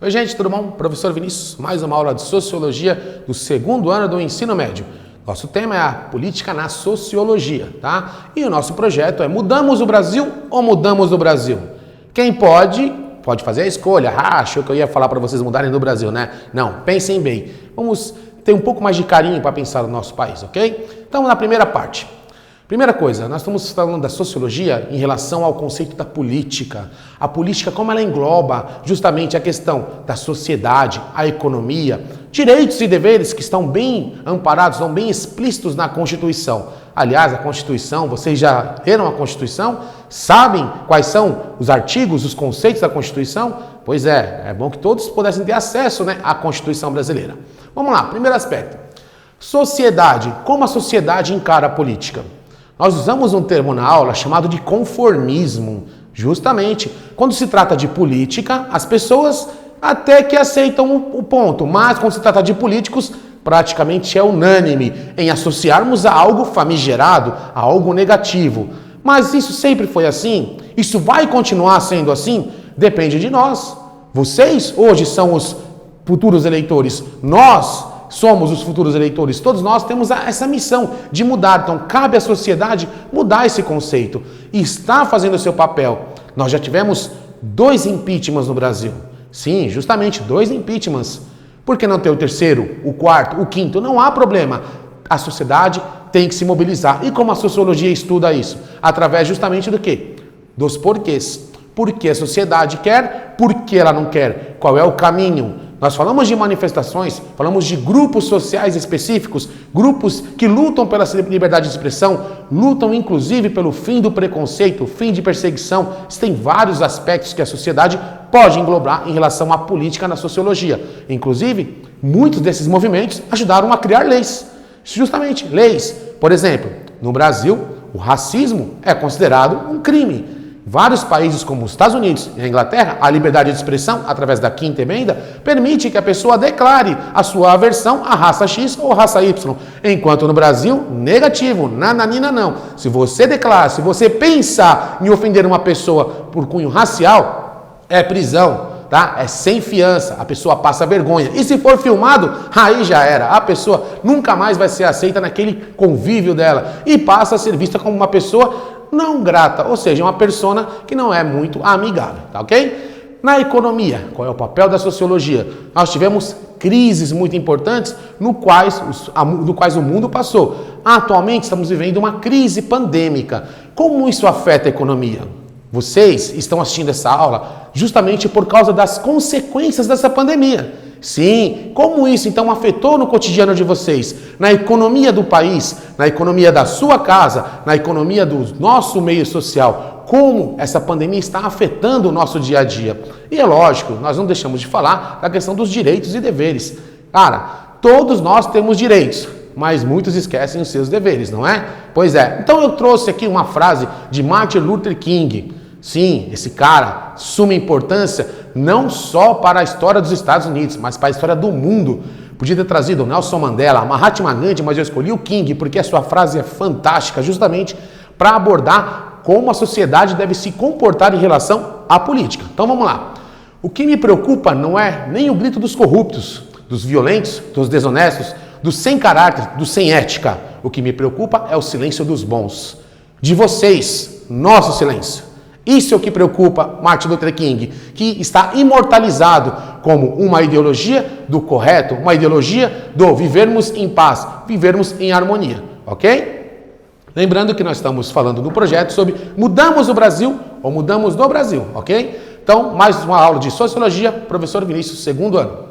Oi gente, tudo bom? Professor Vinícius, mais uma aula de Sociologia do segundo ano do ensino médio. Nosso tema é a política na sociologia, tá? E o nosso projeto é Mudamos o Brasil ou Mudamos o Brasil? Quem pode fazer a escolha. Achou que eu ia falar para vocês mudarem do Brasil, né? Não, pensem bem. Vamos ter um pouco mais de carinho para pensar no nosso país, ok? Então, na primeira parte. Primeira coisa, nós estamos falando da sociologia em relação ao conceito da política. A política, como ela engloba justamente a questão da sociedade, a economia, direitos e deveres que estão bem amparados, estão bem explícitos na Constituição. Aliás, a Constituição, vocês já leram a Constituição? Sabem quais são os artigos, os conceitos da Constituição? Pois é bom que todos pudessem ter acesso, né, à Constituição brasileira. Vamos lá, primeiro aspecto. Sociedade, como a sociedade encara a política? Nós usamos um termo na aula chamado de conformismo. Justamente, quando se trata de política, as pessoas até que aceitam o ponto, mas quando se trata de políticos, praticamente é unânime em associarmos a algo famigerado, a algo negativo. Mas isso sempre foi assim? Isso vai continuar sendo assim? Depende de nós. Vocês hoje são os futuros eleitores. Nós somos os futuros eleitores, todos nós temos essa missão de mudar, então cabe à sociedade mudar esse conceito e está fazendo o seu papel. Nós já tivemos 2 impeachments no Brasil, sim, justamente 2 impeachments. Por que não ter o terceiro, o quarto, o quinto? Não há problema, a sociedade tem que se mobilizar. E como a sociologia estuda isso? Através justamente do quê? Dos porquês. Por que a sociedade quer, por que ela não quer, qual é o caminho? Nós falamos de manifestações, falamos de grupos sociais específicos, grupos que lutam pela liberdade de expressão, lutam inclusive pelo fim do preconceito, fim de perseguição. Tem vários aspectos que a sociedade pode englobar em relação à política na sociologia. Inclusive, muitos desses movimentos ajudaram a criar leis. Justamente, leis. Por exemplo, no Brasil, o racismo é considerado um crime. Vários países como os Estados Unidos e a Inglaterra, a liberdade de expressão, através da 5ª emenda, permite que a pessoa declare a sua aversão à raça X ou raça Y. Enquanto no Brasil, negativo, nananina não. Se você declara, se você pensar em ofender uma pessoa por cunho racial, é prisão, tá? É sem fiança, a pessoa passa vergonha. E se for filmado, aí já era. A pessoa nunca mais vai ser aceita naquele convívio dela e passa a ser vista como uma pessoa não grata, ou seja, uma persona que não é muito amigável, tá ok? Na economia, qual é o papel da sociologia? Nós tivemos crises muito importantes no quais o mundo passou. Atualmente estamos vivendo uma crise pandêmica. Como isso afeta a economia? Vocês estão assistindo essa aula justamente por causa das consequências dessa pandemia. Sim, como isso então afetou no cotidiano de vocês, na economia do país, na economia da sua casa, na economia do nosso meio social, como essa pandemia está afetando o nosso dia a dia. E é lógico, nós não deixamos de falar da questão dos direitos e deveres. Cara, todos nós temos direitos, mas muitos esquecem os seus deveres, não é? Pois é, então eu trouxe aqui uma frase de Martin Luther King. Sim, esse cara, suma importância não só para a história dos Estados Unidos, mas para a história do mundo. Podia ter trazido o Nelson Mandela, Mahatma Gandhi, mas eu escolhi o King porque a sua frase é fantástica, justamente para abordar como a sociedade deve se comportar em relação à política. Então vamos lá. O que me preocupa não é nem o grito dos corruptos, dos violentos, dos desonestos, dos sem caráter, dos sem ética. O que me preocupa é o silêncio dos bons. De vocês, nosso silêncio. Isso é o que preocupa Martin Luther King, que está imortalizado como uma ideologia do correto, uma ideologia do vivermos em paz, vivermos em harmonia, ok? Lembrando que nós estamos falando no projeto sobre mudamos o Brasil ou mudamos do Brasil, ok? Então, mais uma aula de Sociologia, professor Vinícius, segundo ano.